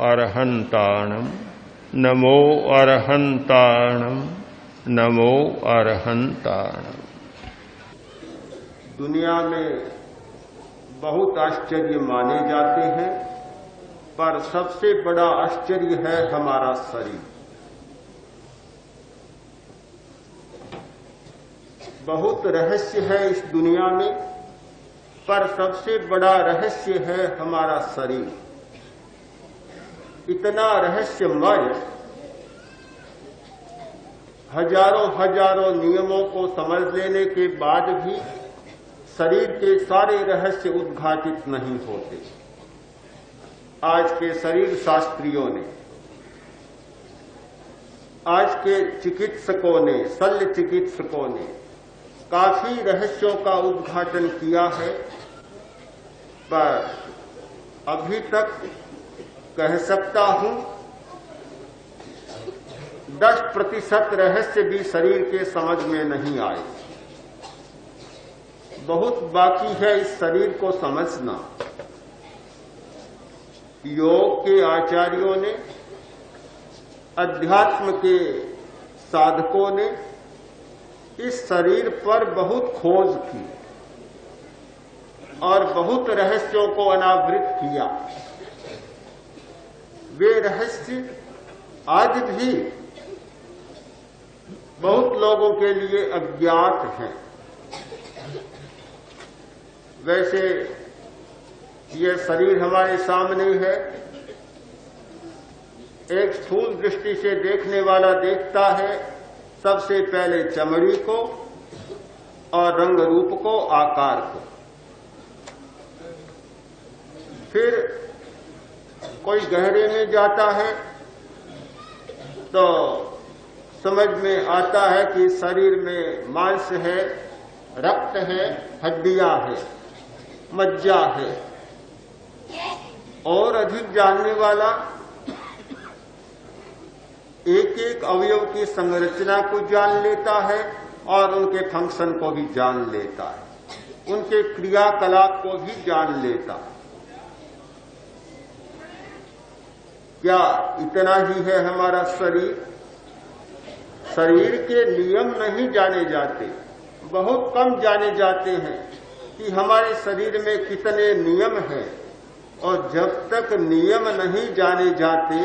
अरहन्ताणं नमो अरहन्ताणं नमो अरहन्ताणं। दुनिया में बहुत आश्चर्य माने जाते हैं, पर सबसे बड़ा आश्चर्य है हमारा शरीर। बहुत रहस्य है इस दुनिया में, पर सबसे बड़ा रहस्य है हमारा शरीर। इतना रहस्यमय, हजारों हजारों नियमों को समझ लेने के बाद भी शरीर के सारे रहस्य उद्घाटित नहीं होते। आज के शरीर शास्त्रियों ने, आज के चिकित्सकों ने, शल्य चिकित्सकों ने काफी रहस्यों का उद्घाटन किया है, पर अभी तक कह सकता हूं 10% रहस्य भी शरीर के समझ में नहीं आए। बहुत बाकी है इस शरीर को समझना। योग के आचार्यों ने, अध्यात्म के साधकों ने इस शरीर पर बहुत खोज की और बहुत रहस्यों को अनावृत किया। वे रहस्य आज भी बहुत लोगों के लिए अज्ञात हैं। वैसे ये शरीर हमारे सामने है। एक स्थूल दृष्टि से देखने वाला देखता है सबसे पहले चमड़ी को और रंग रूप को, आकार को। फिर कोई गहरे में जाता है तो समझ में आता है कि शरीर में मांस है, रक्त है, हड्डियां है, मज्जा है। और अधिक जानने वाला एक एक अवयव की संरचना को जान लेता है और उनके फंक्शन को भी जान लेता है, उनके क्रियाकलाप को भी जान लेता है। क्या इतना ही है हमारा शरीर? शरीर के नियम नहीं जाने जाते, बहुत कम जाने जाते हैं कि हमारे शरीर में कितने नियम हैं। और जब तक नियम नहीं जाने जाते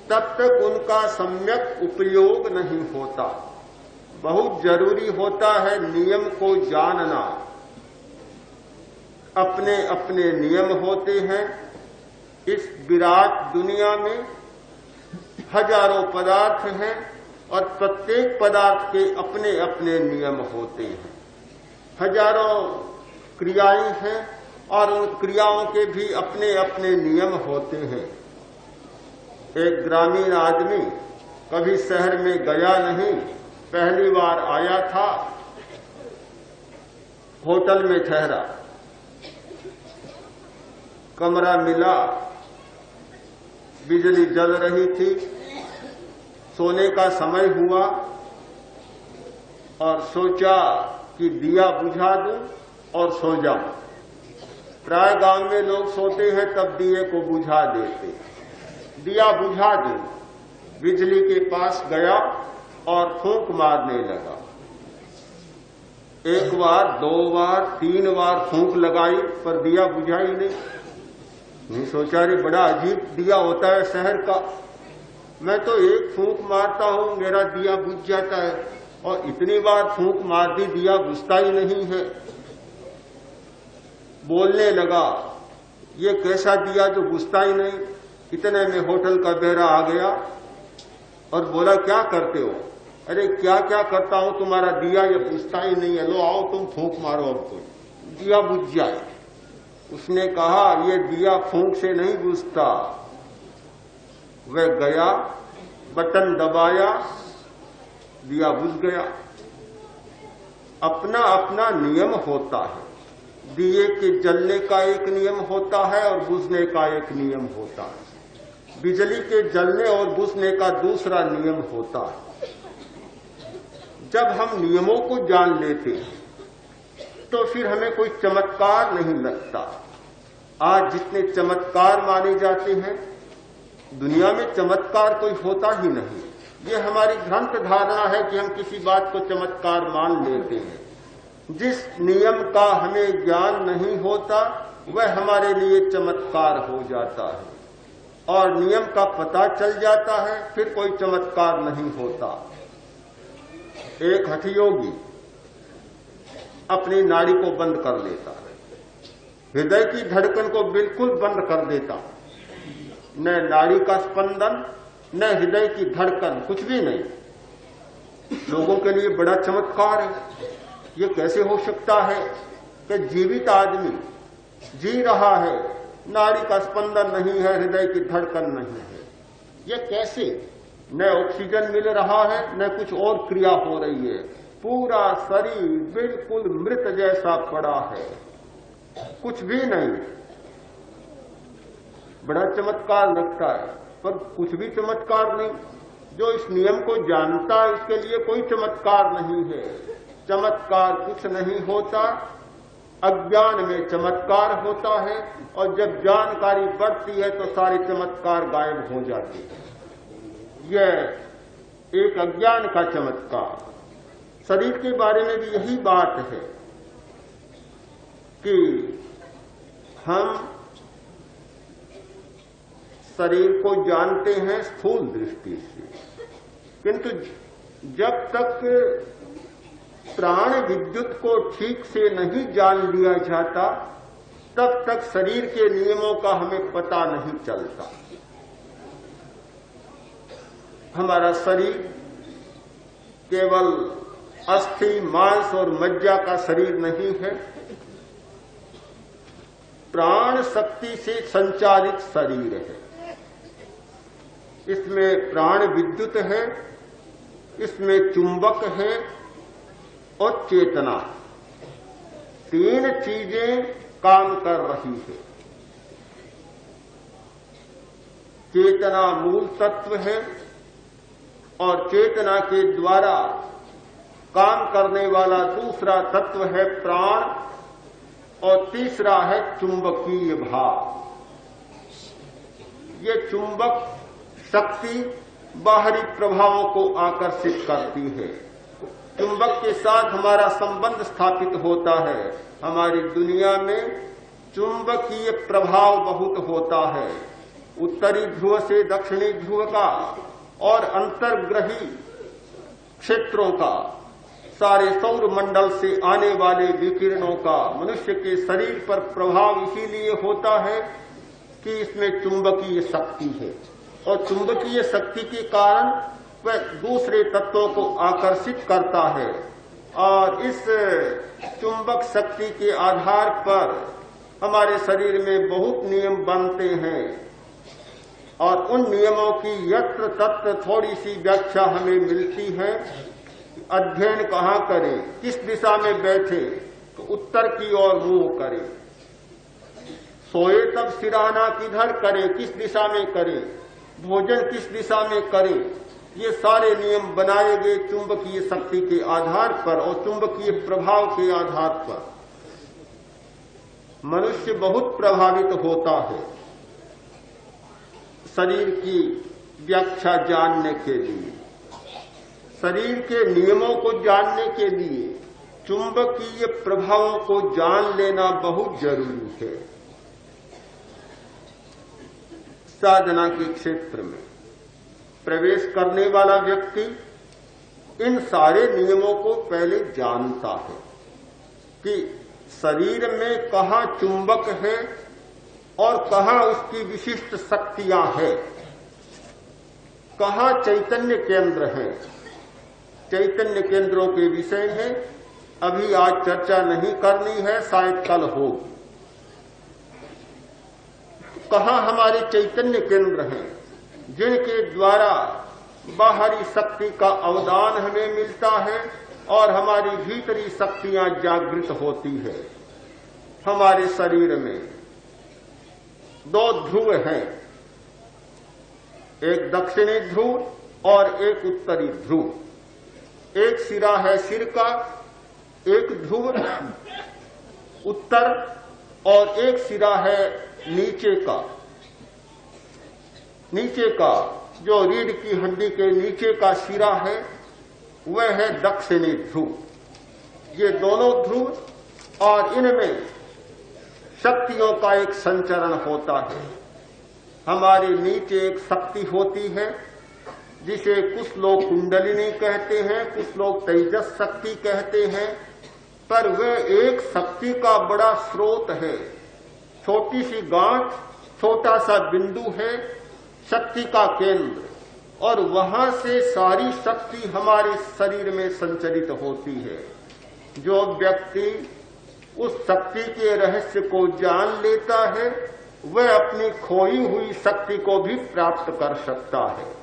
तब तक उनका सम्यक उपयोग नहीं होता। बहुत जरूरी होता है नियम को जानना। अपने अपने नियम होते हैं। इस विराट दुनिया में हजारों पदार्थ हैं और प्रत्येक पदार्थ के अपने अपने नियम होते हैं। हजारों क्रियाएं हैं और उन क्रियाओं के भी अपने अपने नियम होते हैं। एक ग्रामीण आदमी कभी शहर में गया नहीं, पहली बार आया था, होटल में ठहरा, कमरा मिला, बिजली जल रही थी, सोने का समय हुआ और सोचा कि दिया बुझा दूं और सो जाऊं। प्राय गांव में लोग सोते हैं तब दिए को बुझा देते। दिया बुझा दूं, बिजली के पास गया और फूंक मारने लगा। एक बार, दो बार, 3 बार फूंक लगाई पर दिया बुझा ही नहीं। सोचा रे बड़ा अजीब दिया होता है शहर का, मैं तो एक फूंक मारता हूं मेरा दिया बुझ जाता है और इतनी बार फूंक मार दी दिया बुझता ही नहीं है। बोलने लगा, ये कैसा दिया जो बुझता ही नहीं। इतने में होटल का बेरा आ गया और बोला, क्या करते हो? अरे क्या क्या करता हूं, तुम्हारा दिया ये बुझता ही नहीं है, लो आओ तुम फूंक मारो, अब कोई दिया बुझ जाए। उसने कहा, ये दिया फूंक से नहीं बुझता। वह गया, बटन दबाया, दिया बुझ गया। अपना अपना नियम होता है। दिए के जलने का एक नियम होता है और बुझने का एक नियम होता है। बिजली के जलने और बुझने का दूसरा नियम होता है। जब हम नियमों को जान लेते तो फिर हमें कोई चमत्कार नहीं लगता। आज जितने चमत्कार माने जाते हैं दुनिया में चमत्कार कोई होता ही नहीं। ये हमारी भ्रांत धारणा है कि हम किसी बात को चमत्कार मान लेते हैं। जिस नियम का हमें ज्ञान नहीं होता वह हमारे लिए चमत्कार हो जाता है, और नियम का पता चल जाता है फिर कोई चमत्कार नहीं होता। एक हठयोगी अपनी नाड़ी को बंद कर लेता है, हृदय की धड़कन को बिल्कुल बंद कर देता, न नाड़ी का स्पंदन न हृदय की धड़कन, कुछ भी नहीं। लोगों के लिए बड़ा चमत्कार है। ये कैसे हो सकता है कि जीवित आदमी जी रहा है, नाड़ी का स्पंदन नहीं है, हृदय की धड़कन नहीं है? ये कैसे? न ऑक्सीजन मिल रहा है न कुछ और क्रिया हो रही है, पूरा शरीर बिल्कुल मृत जैसा पड़ा है, कुछ भी नहीं। बड़ा चमत्कार लगता है, पर कुछ भी चमत्कार नहीं। जो इस नियम को जानता है उसके लिए कोई चमत्कार नहीं है। चमत्कार कुछ नहीं होता, अज्ञान में चमत्कार होता है, और जब जानकारी बढ़ती है तो सारे चमत्कार गायब हो जाते हैं। यह एक अज्ञान का चमत्कार। शरीर के बारे में भी यही बात है कि हम शरीर को जानते हैं स्थूल दृष्टि से, किंतु जब तक प्राण विद्युत को ठीक से नहीं जान लिया जाता तब तक शरीर के नियमों का हमें पता नहीं चलता। हमारा शरीर केवल अस्थि, मांस और मज्जा का शरीर नहीं है, प्राण शक्ति से संचालित शरीर है। इसमें प्राण विद्युत है, इसमें चुंबक है और चेतना, तीन चीजें काम कर रही है। चेतना मूल तत्व है, और चेतना के द्वारा काम करने वाला दूसरा तत्व है प्राण, और तीसरा है चुंबकीय भाव। ये चुंबक शक्ति बाहरी प्रभावों को आकर्षित करती है। चुंबक के साथ हमारा संबंध स्थापित होता है। हमारी दुनिया में चुंबकीय प्रभाव बहुत होता है। उत्तरी ध्रुव से दक्षिणी ध्रुव का और अंतर्ग्रही क्षेत्रों का, सारे सौर मंडल से आने वाले विकिरणों का मनुष्य के शरीर पर प्रभाव इसीलिए होता है कि इसमें चुंबकीय शक्ति है, और चुंबकीय शक्ति के कारण वह दूसरे तत्वों को आकर्षित करता है, और इस चुंबक शक्ति के आधार पर हमारे शरीर में बहुत नियम बनते हैं, और उन नियमों की यत्र तत्र थोड़ी सी व्याख्या हमें मिलती है। अध्ययन कहाँ करें, किस दिशा में बैठे, तो उत्तर की ओर मुंह करें। सोए तब सिरहाना किधर करें, किस दिशा में करें, भोजन किस दिशा में करें, ये सारे नियम बनाए गए चुंबकीय शक्ति के आधार पर और चुंबकीय प्रभाव के आधार पर। मनुष्य बहुत प्रभावित होता है शरीर की व्याख्या जानने के लिए, शरीर के नियमों को जानने के लिए चुंबकीय प्रभावों को जान लेना बहुत जरूरी है। साधना के क्षेत्र में प्रवेश करने वाला व्यक्ति इन सारे नियमों को पहले जानता है कि शरीर में कहाँ चुंबक है और कहाँ उसकी विशिष्ट शक्तियां हैं, कहाँ चैतन्य केंद्र हैं। चैतन्य केंद्रों के विषय में अभी आज चर्चा नहीं करनी है, शायद कल होगी। कहाँ हमारे चैतन्य केंद्र हैं जिनके द्वारा बाहरी शक्ति का अवदान हमें मिलता है और हमारी भीतरी शक्तियां जागृत होती है। हमारे शरीर में दो ध्रुव हैं, एक दक्षिणी ध्रुव और एक उत्तरी ध्रुव। एक सिरा है सिर का, एक ध्रुव उत्तर और एक सिरा है नीचे का। नीचे का, जो रीढ़ की हड्डी के नीचे का सिरा है, वह है दक्षिणी ध्रुव। ये दोनों ध्रुव और इनमें शक्तियों का एक संचरण होता है। हमारे नीचे एक शक्ति होती है जिसे कुछ लोग कुंडलिनी कहते हैं, कुछ लोग तेजस शक्ति कहते हैं, पर वह एक शक्ति का बड़ा स्रोत है। छोटी सी गांठ, छोटा सा बिंदु है शक्ति का केंद्र, और वहां से सारी शक्ति हमारे शरीर में संचरित होती है। जो व्यक्ति उस शक्ति के रहस्य को जान लेता है, वह अपनी खोई हुई शक्ति को भी प्राप्त कर सकता है।